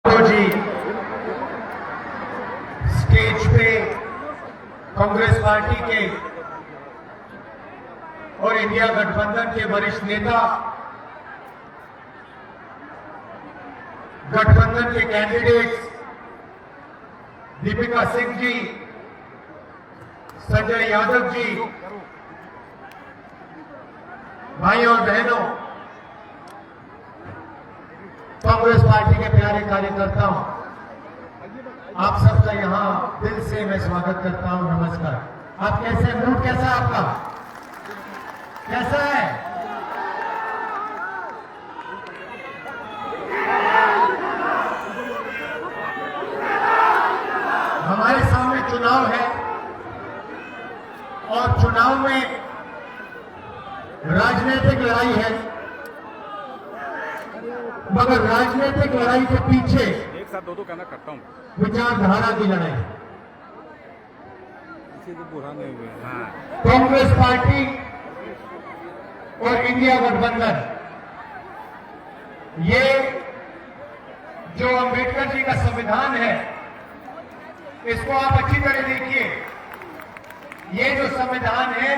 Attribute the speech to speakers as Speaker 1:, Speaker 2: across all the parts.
Speaker 1: जी stage पे Congress party के और इंडिया गठबंधन के वरिष्ठ नेता, गठबंधन के कैंडिडेट्स दीपिका सिंह जी, संजय यादव जी, भाई और बहनों, कांग्रेस पार्टी के प्यारे कार्यकर्ताओं, आप सबका यहां दिल से मैं स्वागत करता हूं। नमस्कार। आप कैसे हैं? मूड कैसा है आपका? कैसा है? हमारे सामने चुनाव है और चुनाव में राजनीतिक लड़ाई है, मगर राजनीतिक लड़ाई के पीछे
Speaker 2: एक साथ दो कहना करता हूँ,
Speaker 1: विचारधारा की लड़ाई।
Speaker 2: इसी तो पुराने हुए हैं। हाँ।
Speaker 1: कांग्रेस पार्टी और इंडिया गठबंधन, ये जो अंबेडकर जी का संविधान है, इसको आप अच्छी तरह देखिए। ये जो संविधान है,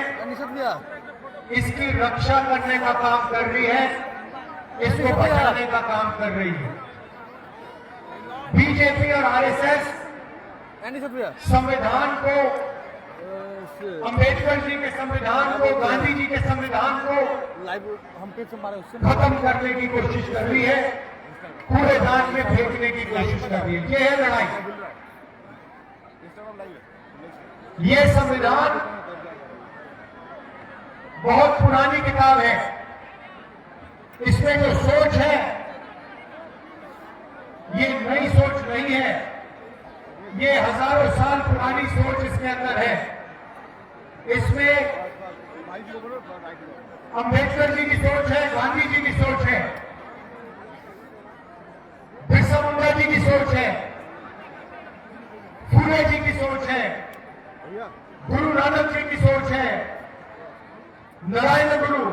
Speaker 1: इसकी रक्षा करने का काम कर रही है, इसको बचाने का काम कर रही है। बीजेपी और आरएसएस संविधान को, अंबेडकर जी के संविधान को, गांधी जी के संविधान को खत्म करने की कोशिश कर रही है, कूड़ेदान में फेंकने की कोशिश कर रही है। ये है लड़ाई। ये संविधान बहुत पुरानी किताब है। इसमें जो सोच है, ये नई सोच नहीं है, ये हजारों साल पुरानी सोच इसके अंदर है। इसमें अंबेडकर जी की सोच है, गांधी जी की सोच है, बिरसा मुंडा जी की सोच है, फूले जी की सोच है, गुरु नानक जी की सोच है, नारायण गुरु,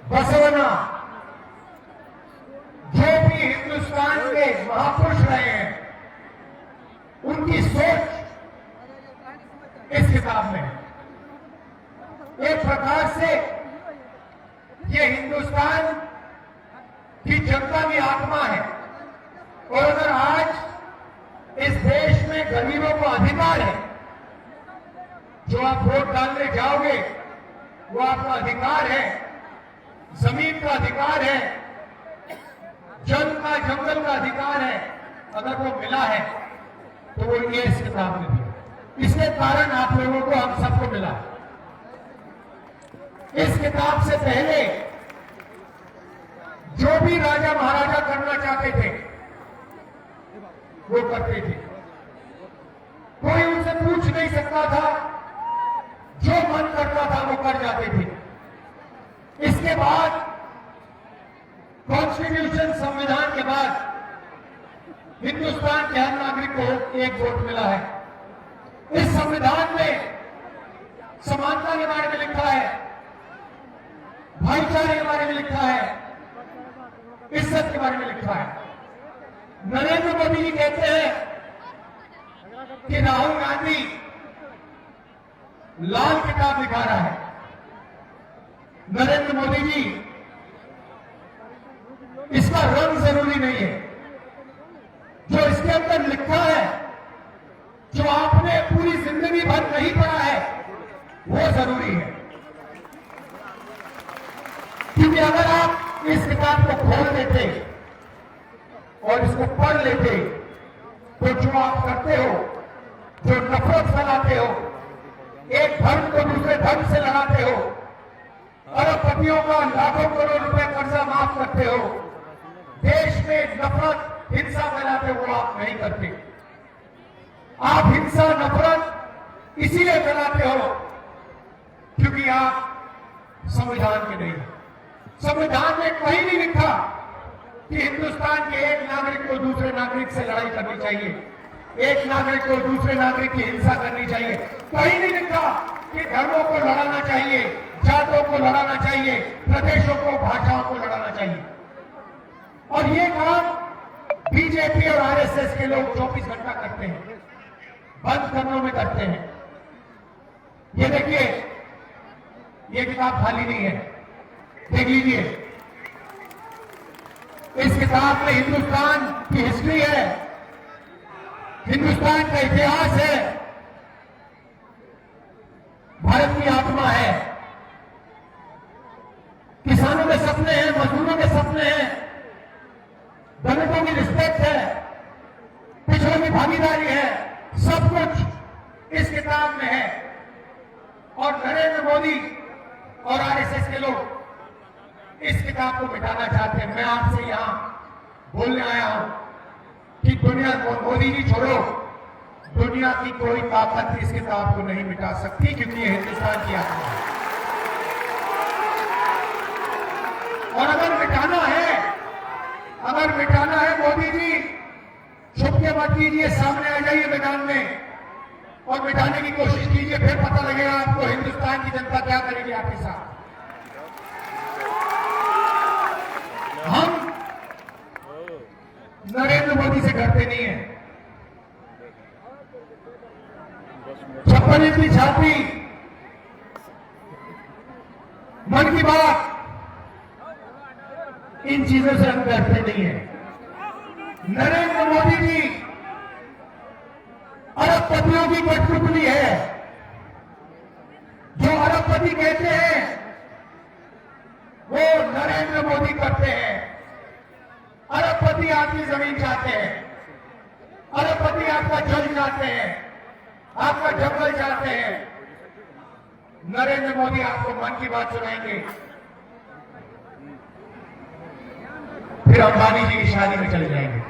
Speaker 1: बसवना, जो भी हिंदुस्तान के महापुरुष रहे हैं, उनकी सोच इस किताब में है। एक प्रकार से ये हिंदुस्तान की जनता की आत्मा है। और अगर आज इस देश में गरीबों को अधिकार है, जो आप वोट डालने जाओगे वो आपका अधिकार है, जमीन का अधिकार है, जल का, जंगल का अधिकार है, अगर वो मिला है तो वो ये इस किताब में दिया। इसके कारण आप लोगों को, हम सबको मिला। इस किताब से पहले जो भी राजा महाराजा करना चाहते थे वो करते थे, कोई उनसे पूछ नहीं सकता था, जो मन करता था वो कर जाते थे। इसके बाद कॉन्स्टिट्यूशन, संविधान के बाद हिंदुस्तान के हर नागरिक को एक वोट मिला है। इस संविधान में समानता के बारे में लिखा है, भाईचारे के बारे में लिखा है, इज्जत के बारे में लिखा है। नरेंद्र मोदी जी कहते हैं कि राहुल गांधी लाल किताब दिखा रहा है। नरेंद्र मोदी जी, इसका रंग जरूरी नहीं है, जो इसके अंदर लिखा है, जो आपने पूरी जिंदगी भर नहीं पढ़ा है, वो जरूरी है। क्योंकि अगर आप इस किताब को खोल देते और इसको पढ़ लेते, तो जो आप करते हो, जो नफरत फैलाते हो, एक धर्म को दूसरे धर्म से लड़ाते हो, अरबपतियों का लाखों करोड़ रुपए कर्जा माफ करते हो, देश में नफरत, हिंसा फैलाते हो, वो आप नहीं करते। आप हिंसा, नफरत इसीलिए फैलाते हो क्योंकि आप संविधान के नहीं हो। संविधान में कहीं नहीं लिखा कि हिंदुस्तान के एक नागरिक को दूसरे नागरिक से लड़ाई करनी चाहिए, एक नागरिक को दूसरे नागरिक की हिंसा करनी चाहिए। कहीं नहीं लिखा कि धर्मों को लड़ाना चाहिए, जातों को लड़ाना चाहिए, प्रदेशों को, भाषाओं को लड़ाना चाहिए। और ये काम बीजेपी और आरएसएस के लोग 24 घंटा करते हैं, बंद कमरों में करते हैं। ये देखिए, ये किताब खाली नहीं है, देख लीजिए। इस किताब में हिंदुस्तान की हिस्ट्री है, हिंदुस्तान का इतिहास है, भारत की आत्मा है, किसानों के सपने हैं, मजदूरों के सपने हैं, दलितों की रिस्पेक्ट है, पिछड़ों की भागीदारी है, सब कुछ इस किताब में है। और नरेंद्र मोदी और आरएसएस के लोग इस किताब को मिटाना चाहते हैं। मैं आपसे यहां बोलने आया हूं कि दुनिया को, मोदी जी छोड़ो, दुनिया की कोई ताकत इस किताब को नहीं मिटा सकती, क्योंकि ये हिंदुस्तान की आत्मा है। और अगर मिटाना है मोदी जी, छुप के मत कीजिए, सामने आ जाइए मैदान में और मिटाने की कोशिश कीजिए, फिर पता लगेगा आपको हिंदुस्तान की जनता क्या करेगी आपके साथ। हम नरेंद्र मोदी से डरते नहीं है। 56 इंच की छाती, मन की बात, इन चीजों से हम डरते नहीं है। नरेंद्र मोदी जी अरबपतियों की कठपुतली है। जो अरबपति कहते हैं वो नरेंद्र मोदी करते हैं। अरबपति आपकी जमीन चाहते हैं, अरबपति आपका जल चाहते हैं, आपका जंगल चाहते हैं। नरेंद्र मोदी आपको मन की बात सुनाएंगे, फिर अंबानी जी की शादी में चले जाएंगे।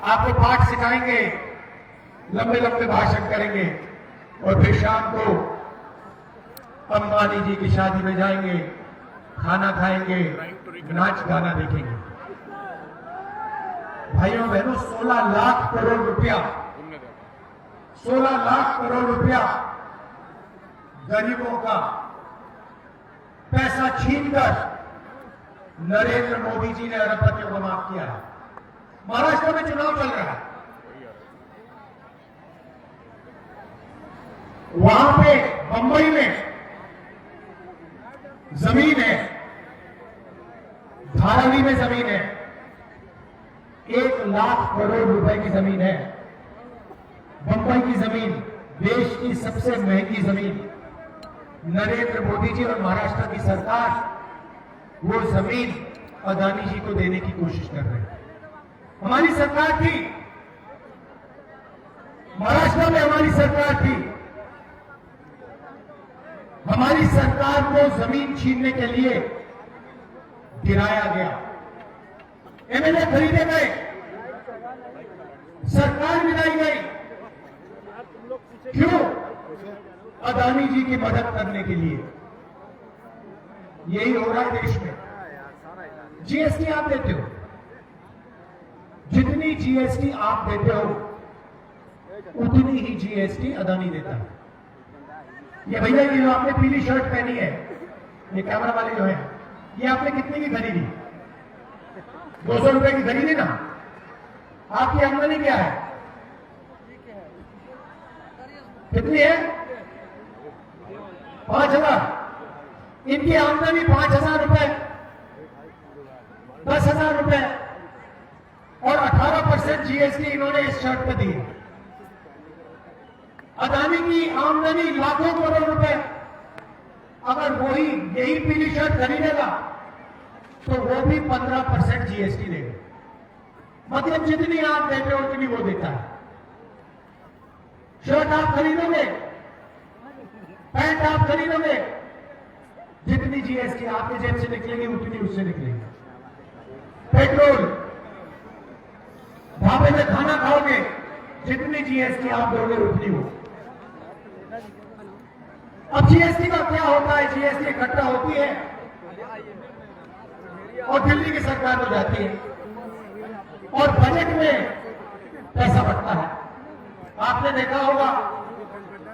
Speaker 1: आपको पाठ सिखाएंगे, लंबे लंबे भाषण करेंगे और फिर शाम को अंबानी जी की शादी में जाएंगे, खाना खाएंगे, नाच गाना देखेंगे। भाइयों बहनों, 16 लाख करोड़ रुपया, 16 लाख करोड़ रुपया गरीबों का पैसा छीनकर नरेंद्र मोदी जी ने अरबपतियों को माफ किया है। महाराष्ट्र में चुनाव चल रहा है, वहां पे बंबई में जमीन है, धारावी में जमीन है, 1 लाख करोड़ रुपए की जमीन है। बंबई की जमीन, देश की सबसे महंगी जमीन। नरेंद्र मोदी जी और महाराष्ट्र की सरकार वो जमीन अदानी जी को देने की कोशिश कर रहे हैं। हमारी सरकार थी, महाराष्ट्र में हमारी सरकार थी, हमारी सरकार को जमीन छीनने के लिए गिराया गया, एमएलए खरीदे गए, सरकार गिराई गई। क्यों? अदानी जी की मदद करने के लिए। यही हो रहा है देश में। जीएसटी आप देते हो, जितनी जीएसटी आप देते हो उतनी ही जीएसटी अदानी देता है। ये भैया, ये जो आपने पीली शर्ट पहनी है, ये कैमरा वाले जो है, ये आपने कितने की खरीदी? 200 रुपए की खरीदी ना? आपकी आमदनी क्या है? कितनी है? 5,000। इनकी आमदनी 5,000 रुपए, 10,000 रुपए और 18% जीएसटी इन्होंने इस शर्ट पे दी। अदानी की आमदनी लाखों करोड़ रुपए, अगर वही यही पीली शर्ट खरीदेगा तो वो भी 15% जीएसटी देगा। मतलब जितनी आप देते हो उतनी वो देता है। शर्ट आप खरीदोगे, पैंट आप खरीदोगे, जितनी जीएसटी आपके जेब से निकलेगी उतनी उससे निकलेगी। पेट्रोल, ढाबे में खाना खाओगे, जितनी जीएसटी आप दोगे उतनी हो। अब जीएसटी का क्या होता है? जीएसटी इकट्ठा होती है और दिल्ली की सरकार को जाती है और बजट में पैसा बढ़ता है। आपने देखा होगा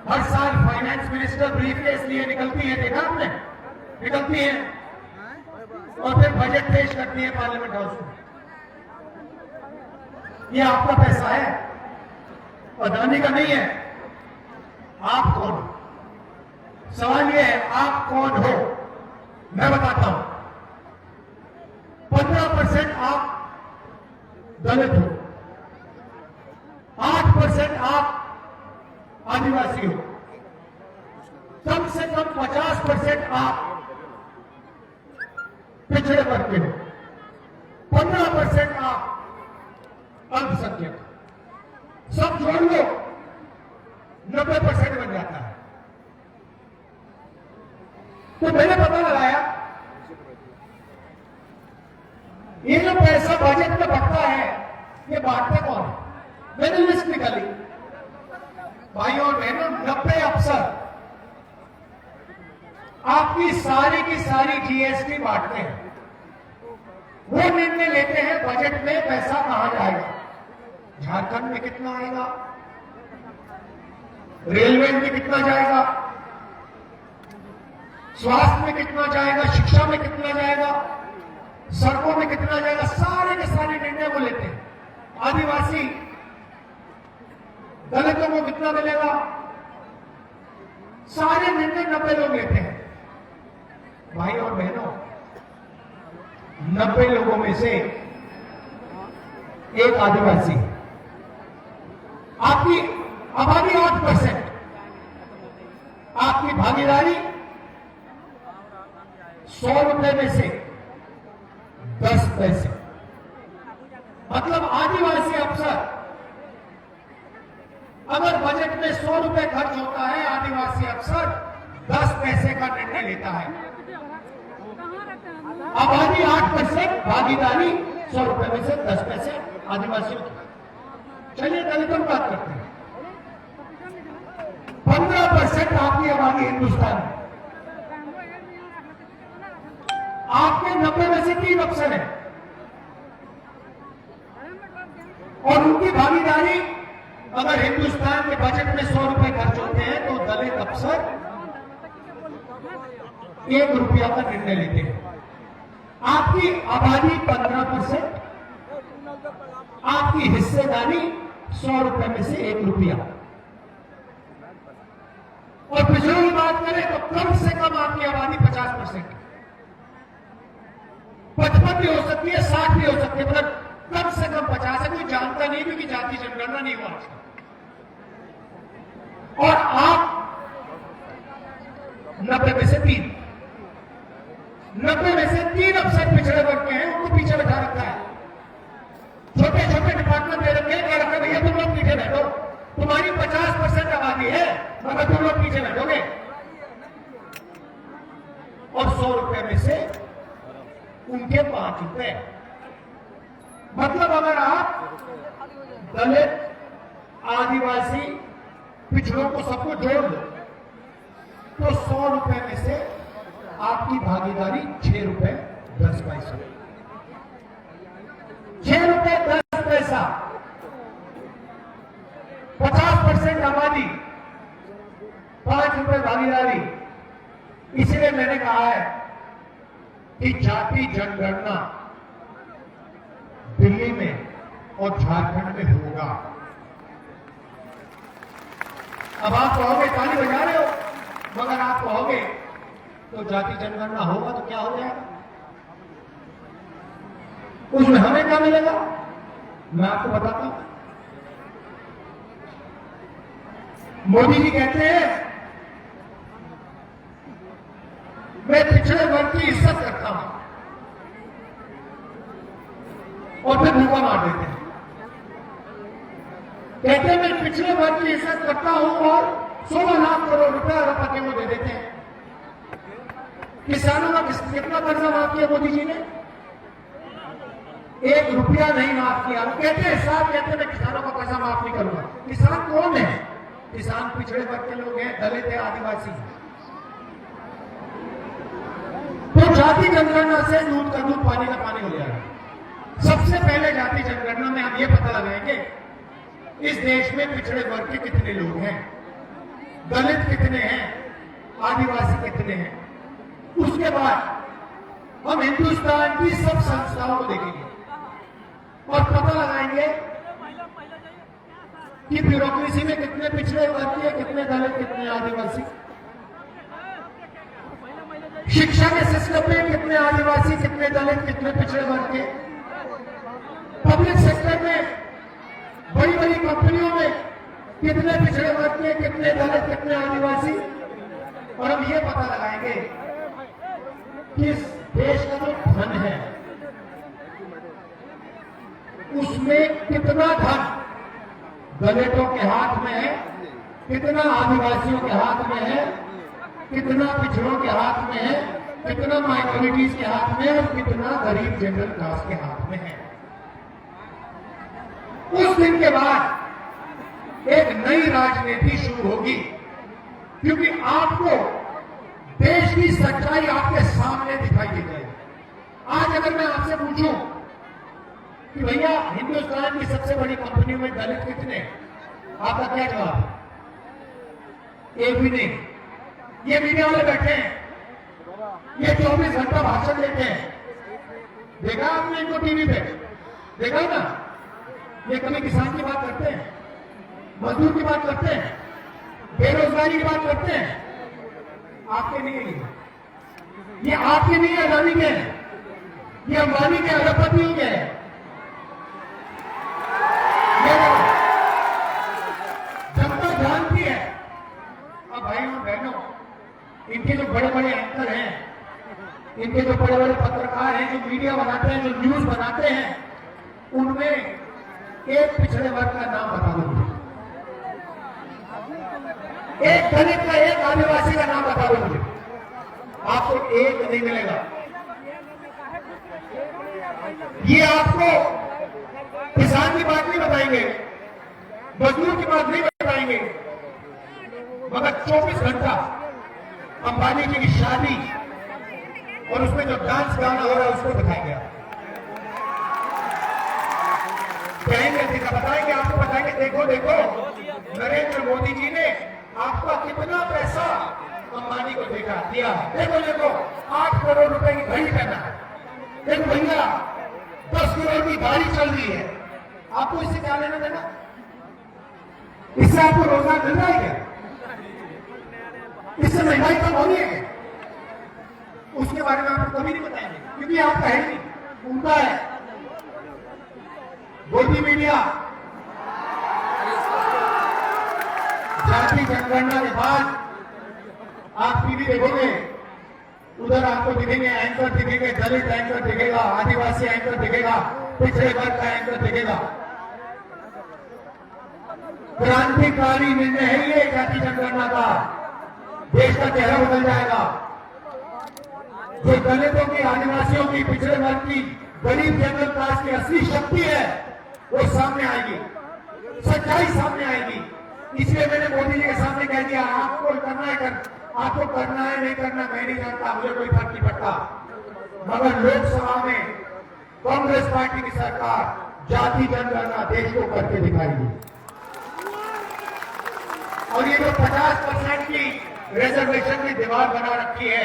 Speaker 1: हर साल फाइनेंस मिनिस्टर ब्रीफकेस लिए निकलती है, देखा आपने? निकलती हैं और फिर बजट पेश करती है पार्लियामेंट हाउस में। ये आपका पैसा है, अदानी का नहीं है। आप कौन हो? सवाल ये है, आप कौन हो? मैं बताता हूं। 15% आप दलित हो, 8% आप आदिवासी हो, कम से कम 50% आप पिछड़े वर्ग के हो, 15% आप अल्पसंख्यक, सब जोड़ लो 90% बन जाता है। तो मैंने पता लगाया ये जो पैसा बजट में बढ़ता है ये बांटते कौन है? मैंने लिस्ट निकाली, भाइयों और बहनों, 90 अफसर आपकी सारी की सारी जीएसटी बांटते हैं। वो निर्णय लेते हैं बजट में पैसा कहां जाएगा, झारखंड में कितना आएगा, रेलवे में कितना जाएगा, स्वास्थ्य में कितना जाएगा, शिक्षा में कितना जाएगा, सड़कों में कितना जाएगा, सारे के सारे निर्णय वो लेते हैं। आदिवासी दलितों को कितना मिलेगा, सारे निर्णय 90 लोग लेते हैं। भाई और बहनों, 90 लोगों में से एक आदिवासी, आपकी आबादी 8%, आपकी भागीदारी 100 रुपए में से 10 पैसे, मतलब आदिवासी अफसर अगर बजट में 100 रुपए खर्च होता है, आदिवासी अफसर 10 पैसे का निर्णय लेता है। आबादी 8%, भागीदारी 100 रुपए में से 10 पैसे आदिवासियों की। चलिए दलितों की बात करते हैं। 15% आपकी आबादी हिंदुस्तान में, आपके 90 में से 3 अफसर हैं और उनकी भागीदारी, अगर हिंदुस्तान के बजट में 100 रुपए खर्च होते हैं तो दलित अफसर 1 रुपया का निर्णय लेते हैं। आपकी आबादी 15%, आपकी हिस्सेदारी 100 रुपए में से 1 रुपया। और पिछड़ों की बात करें तो कम से कम आपकी आबादी 50%, 55 भी हो सकती है, 60 भी हो सकती है, मतलब कम से कम 50 है। कोई जानता नहीं क्योंकि जाति जनगणना नहीं हुआ आज। और आप 90 में से 3, 90 में से 3 अफसर पिछड़े वर्ग के हैं, उनको पीछे बैठा रखा है। छोटे छोटे डिपार्टमेंट दे रखे हैं, क्या रखा भैया तुम लोग पीछे बैठो, तुम्हारी 50% आबादी है मगर तुम लोग पीछे बैठोगे। और 100 रुपए में से उनके 5 रुपए, मतलब अगर आप दलित, आदिवासी, पिछड़ों को सबको जोड़ दो तो 100 रुपए में से आपकी भागीदारी 6 रुपए 10 पैसे, 6 रुपए 10 पैसा, 50% आबादी, 5 रुपए भागीदारी। इसलिए मैंने कहा है कि जाति जनगणना दिल्ली में और झारखंड में होगा। अब आप कहोगे ताली बजा रहे हो, मगर आप कहोगे तो जाति जनगणना होगा तो क्या हो जाएगा, उसमें हमें क्या मिलेगा? मैं आपको बताता हूं। मोदी जी कहते हैं मैं पिछड़े वर्ग की इज्जत करता हूं और फिर भूखा मार देते हैं। कहते हैं मैं पिछड़े वर्ग की इज्जत करता हूं और 16 लाख करोड़ रुपया अरबपति को दे देते हैं। किसानों का कितना कर्जा माफ किया मोदी जी ने? 1 रुपया नहीं माफ किया। वो कहते हैं साहब, कहते हैं मैं किसानों का कर्जा माफ नहीं करूंगा। किसान कौन है? किसान पिछड़े वर्ग के लोग हैं, दलित है, आदिवासी है। तो जाति जनगणना से दूध का दूध पानी का पानी हो जाएगा। सबसे पहले जाति जनगणना में हम ये पता लगाएंगे इस देश में पिछड़े वर्ग के कितने लोग हैं, दलित कितने हैं, आदिवासी कितने हैं। उसके बाद हम हिंदुस्तान की सब संस्थाओं को देखेंगे और पता लगाएंगे कि ब्यूरोक्रेसी में कितने पिछड़े वर्ग के, कितने दलित, कितने आदिवासी, शिक्षा के सिस्टम में कितने आदिवासी, कितने दलित, कितने पिछड़े वर्ग के, पब्लिक सेक्टर में बड़ी बड़ी कंपनियों में कितने पिछड़े वर्ग के, कितने दलित, कितने आदिवासी, और हम ये पता लगाएंगे कि इस देश का जो धन है उसमें कितना धन दलितों के हाथ में है, कितना आदिवासियों के हाथ में है, कितना पिछड़ों के हाथ में है, कितना माइनॉरिटीज के हाथ में है और कितना गरीब जनरल क्लास के हाथ में है। उस दिन के बाद एक नई राजनीति शुरू होगी, क्योंकि आपको देश की सच्चाई आपके सामने दिखाई दे जाएगी। आज अगर मैं आपसे पूछूं कि भैया हिंदुस्तान की सबसे बड़ी कंपनियों में दलित कितने, आपका क्या जवाब है? एक भी नहीं। ये मीडिया वाले बैठे हैं, ये 24 घंटा भाषण देते हैं, देखा आपने इनको टीवी पे? देखा ना? ये कभी किसान की बात करते हैं, मजदूर की बात करते हैं, बेरोजगारी की बात करते हैं? आपके नहीं है ये आपके नहीं है, अदानी के हैं, ये अंबानी के, अरबपतियों के हैं। जनता जानती है। अब भाइयों बहनों, इनके जो बड़े बड़े एंकर हैं, इनके जो बड़े बड़े पत्रकार हैं, जो मीडिया बनाते हैं, जो न्यूज बनाते हैं, उनमें एक पिछड़े वर्ग का नाम बता दो मुझे, एक दलित का, एक आदिवासी का नाम बता दो मुझे, आपको एक नहीं मिलेगा। ये आपको किसान की बात नहीं बताएंगे, मजदूर की बात नहीं बताएंगे, मगर 24 घंटा अंबानी जी की शादी और उसमें जो डांस गाना हो रहा है उसको दिखाएंगे। कहेंगे, बताएंगे, आपको बताएंगे, देखो देखो नरेंद्र मोदी जी ने आपका कितना पैसा अंबानी को दिया है, देखो देखो 8 करोड़ रुपए की घड़ी पहना है, देखो भैया 10 करोड़ की गाड़ी चल रही है। आपको इससे क्या लेना देना? इससे आपको रोजगार मिल रहा है क्या? इससे महंगाई कम हो रही है क्या? उसके बारे में आपको कभी नहीं बताएंगे, क्योंकि आपका है नहीं, उनका है। गोदी मीडिया जाति जनगणना के बाद आप टीवी देखोगे, उधर आपको दिखेंगे एंकर, दिखेंगे दलित एंकर दिखेगा, आदिवासी एंकर दिखेगा, पिछड़े वर्ग का एंकर दिखेगा। क्रांतिकारी निर्णय है ये जाति जनगणना का, देश का चेहरा बदल जाएगा। जो दलितों की, आदिवासियों की, पिछड़े वर्ग की, गरीब जनरल क्लास की असली शक्ति है वो सामने आएगी, सच्चाई सामने आएगी। इसलिए मैंने मोदी जी के सामने कह दिया, आपको करना है आपको करना है, नहीं करना मैं नहीं जानता, मुझे कोई फर्क नहीं पड़ता, मगर लोकसभा में कांग्रेस पार्टी की सरकार जाति जनगणना देश को करके दिखाएगी। और ये जो 50% की रिजर्वेशन की दीवार बना रखी है,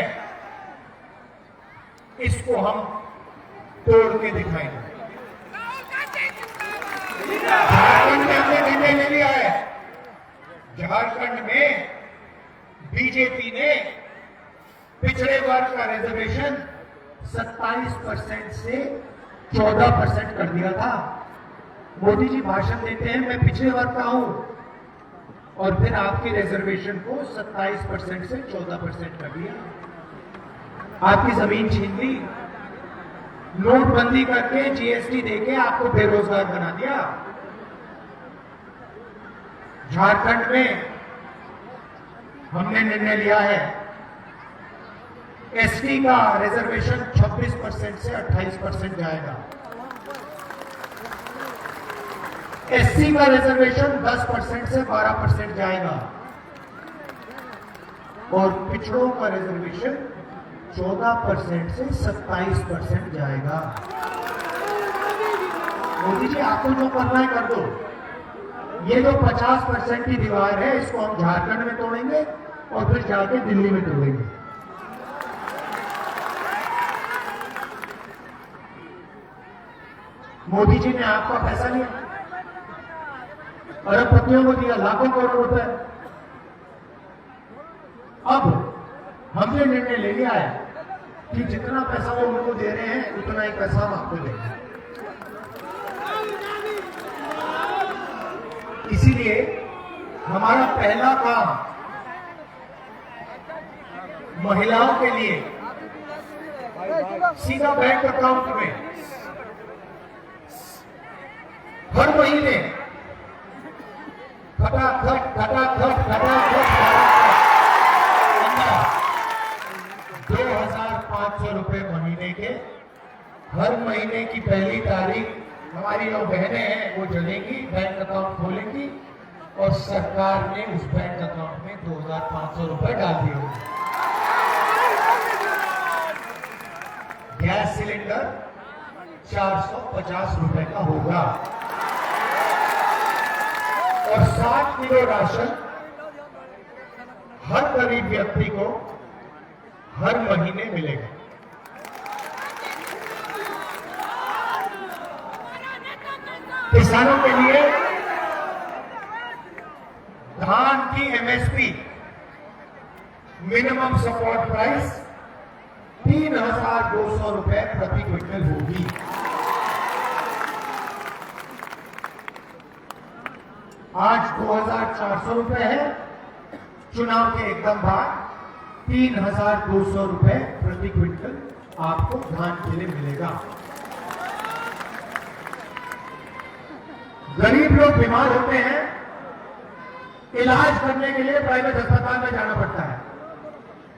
Speaker 1: इसको हम तोड़ के दिखाएंगे। झारखंड में हमने निर्णय ले लिया है, झारखंड में बीजेपी ने पिछड़े वर्ग का रिजर्वेशन 27% से 14% कर दिया था। मोदी जी भाषण देते हैं मैं पिछड़े वर्ग का हूं, और फिर आपकी रिजर्वेशन को 27% से 14% कर दिया, आपकी जमीन छीन ली, नोटबंदी करके जीएसटी देके आपको बेरोजगार बना दिया। झारखंड में हमने निर्णय लिया है, एसटी का रिजर्वेशन 26% से 28% जाएगा, एससी का रिजर्वेशन 10% से 12% जाएगा, और पिछड़ों का रिजर्वेशन 14% से 27% जाएगा। मोदी जी आपको जो करना है कर दो। ये जो 50% की दीवार है इसको हम झारखंड में तोड़ेंगे और फिर जाके दिल्ली में तोड़ेंगे। मोदी जी ने आपका पैसा लिया, अरबपतियों को दिया लाखों करोड़ रुपए। अब हमने निर्णय ले लिया है कि जितना पैसा वो उनको दे रहे हैं उतना ही पैसा हम आपको देंगे। इसीलिए हमारा पहला काम महिलाओं के लिए सीधा बैंक अकाउंट में हर महीने खटाखट 2,500 रुपए महीने के, हर महीने की पहली तारीख हमारी जो बहनें हैं वो चलेंगी, बैंक अकाउंट खोलेंगी और सरकार ने उस बैंक अकाउंट में 2,500 रुपए डाल दिए होंगे। गैस सिलेंडर 450 रुपए का होगा और 7 किलो राशन हर गरीब व्यक्ति को हर महीने मिलेगा। किसानों के लिए धान की एमएसपी मिनिमम सपोर्ट प्राइस 3,200 रुपए प्रति क्विंटल होगी। आज 2,400 रुपए है, चुनाव के एकदम बाद 3,200 रुपए प्रति क्विंटल आपको धान के लिए मिलेगा। गरीब लोग बीमार होते हैं, इलाज करने के लिए प्राइवेट अस्पताल में जाना पड़ता है,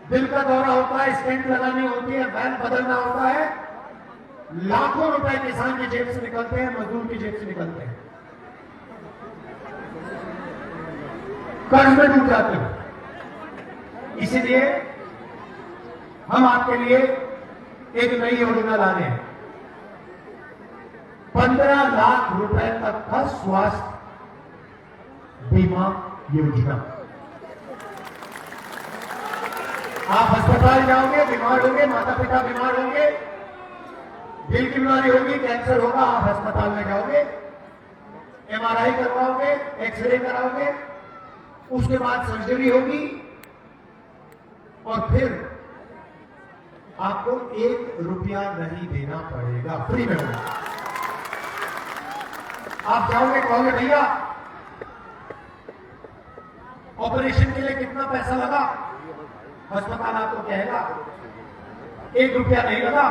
Speaker 1: दिल का दौरा होता है, स्टेंट लगानी होती है, वैन बदलना होता है, लाखों रुपए किसान की जेब से निकलते हैं, मजदूर की जेब से निकलते हैं, कर्ज में डूब जाते हैं। इसीलिए हम आपके लिए एक नई योजना ला रहे हैं, 15 लाख रुपए तक का स्वास्थ्य बीमा योजना। आप अस्पताल जाओगे, बीमार होंगे, माता पिता बीमार होंगे, दिल की बीमारी होगी, कैंसर होगा, आप अस्पताल में जाओगे, एमआरआई करवाओगे, एक्सरे कराओगे, उसके बाद सर्जरी होगी और फिर आपको 1 रुपया नहीं देना पड़ेगा, फ्री में होगा। आप जाओगे, कहोगे भैया ऑपरेशन के लिए कितना पैसा लगा, अस्पताल आपको कहेगा 1 रुपया नहीं लगा,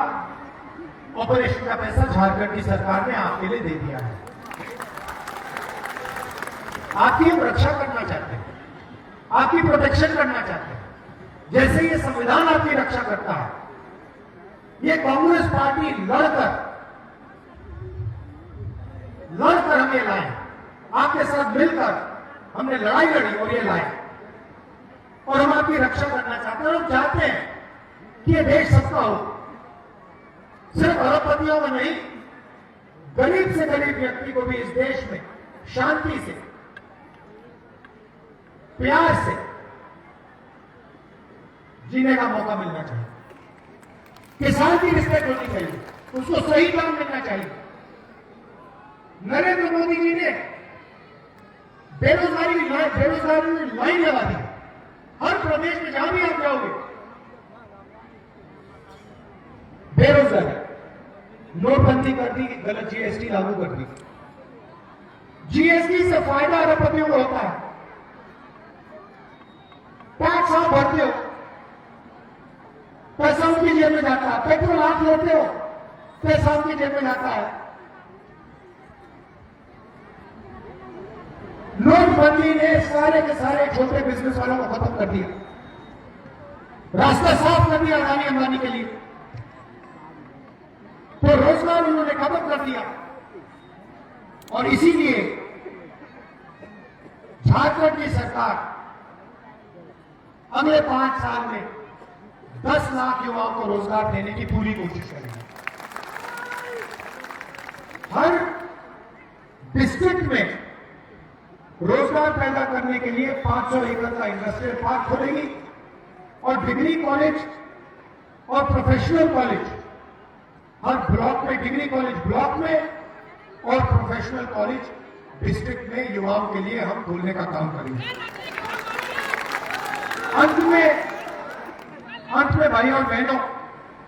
Speaker 1: ऑपरेशन का पैसा झारखंड की सरकार ने आपके लिए दे दिया है। आपकी हम रक्षा करना चाहते हैं, आपकी प्रोटेक्शन करना चाहते हैं, जैसे ये संविधान आपकी रक्षा करता है। ये कांग्रेस पार्टी लड़कर हम ये लाए, आपके साथ मिलकर हमने लड़ाई लड़ी और ये लाए, और हम आपकी रक्षा करना चाहते हैं। हम चाहते हैं कि ये देश सबका हो, सिर्फ अरबपतियों का नहीं, गरीब से गरीब व्यक्ति को भी इस देश में शांति से, प्यार से जीने का मौका मिलना चाहिए। किसान की रिस्पेक्ट होनी चाहिए, उसको सही दाम मिलना चाहिए। नरेंद्र मोदी जी ने बेरोजगारी में लाइन लगा दी, हर प्रदेश में जहां भी आप जाओगे बेरोजगारी, नोटबंदी कर दी, गलत जीएसटी लागू कर दी। जीएसटी से फायदा अरबपतियों को होता है, टैक्स आप भरते हो, पैसा उनकी जेब में जाता है, पेट्रोल आप लेते हो, पैसा उनकी जेब में जाता है। नोटबंदी ने सारे के सारे छोटे बिजनेस वालों को खत्म कर दिया, रास्ता साफ कर दिया अदानी अंबानी के लिए, तो रोजगार उन्होंने खत्म कर दिया। और इसीलिए झारखंड की सरकार अगले 5 साल में 10 लाख युवाओं को रोजगार देने की पूरी कोशिश करेगी। हर डिस्ट्रिक्ट में रोजगार पैदा करने के लिए 500 एकड़ का इंडस्ट्रियल पार्क खोलेगी और डिग्री कॉलेज और प्रोफेशनल कॉलेज हर ब्लॉक में, डिग्री कॉलेज ब्लॉक में और प्रोफेशनल कॉलेज डिस्ट्रिक्ट में युवाओं के लिए हम खोलने का काम करेंगे। अंत में भाइयों और बहनों,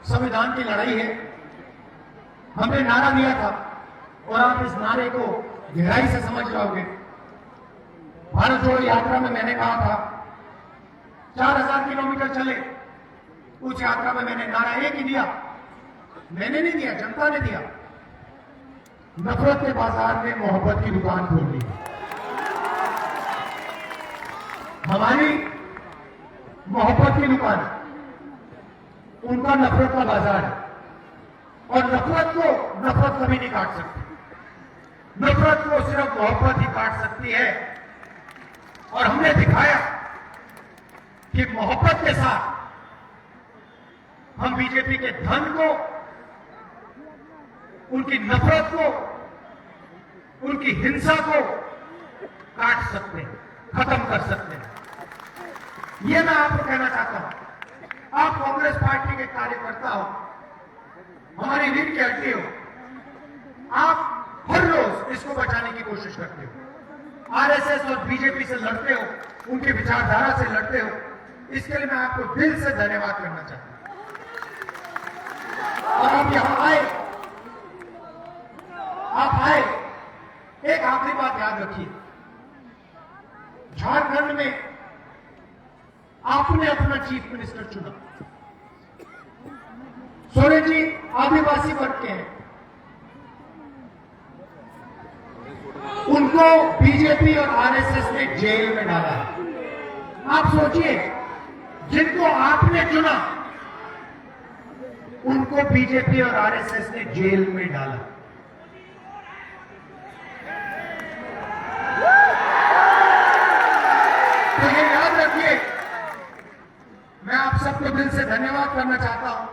Speaker 1: संविधान की लड़ाई है। हमने नारा दिया था और आप इस नारे को गहराई से समझ जाओगे। भारत जोड़ो यात्रा में मैंने कहा था 4000 किलोमीटर चले। उस यात्रा में मैंने नारा एक ही दिया, मैंने नहीं दिया, जनता ने दिया, नफरत के बाजार में मोहब्बत की दुकान खोल दी। हमारी मोहब्बत की दुकान, उनका नफरत का बाजार है। और नफरत को नफरत कभी नहीं काट सकती। नफरत को सिर्फ मोहब्बत ही काट सकती है। और हमने दिखाया कि मोहब्बत के साथ हम बीजेपी के धन को, उनकी नफरत को, उनकी हिंसा को काट सकते हैं, खत्म कर सकते हैं। यह मैं आपको कहना चाहता हूं। आप कांग्रेस पार्टी के कार्यकर्ता हो, हमारी रीढ़ की हड्डी हो, आप हर रोज इसको बचाने की कोशिश करते हो। आरएसएस और बीजेपी से लड़ते हो, उनकी विचारधारा से लड़ते हो। इसके लिए मैं आपको दिल से धन्यवाद करना चाहता हूं। और आप यहां आए, एक आखिरी बात याद रखिए, झारखंड में आपने अपना चीफ मिनिस्टर चुना। सोरेन जी आदिवासी वर्ग के हैं, उनको बीजेपी और आरएसएस ने जेल में डाला है। आप सोचिए, जिनको आपने चुना उनको बीजेपी और आरएसएस ने जेल में डाला। तो ये याद रखिए, मैं आप सबको दिल से धन्यवाद करना चाहता हूं।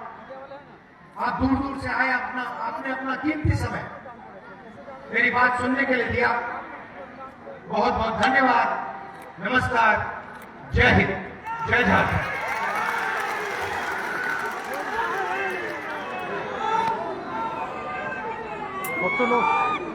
Speaker 1: आप दूर दूर से आए, आपने अपना कीमती समय मेरी बात सुनने के लिए दिया। बहुत बहुत धन्यवाद। नमस्कार, जय हिंद, जय झारखंड।
Speaker 2: अब तो लोग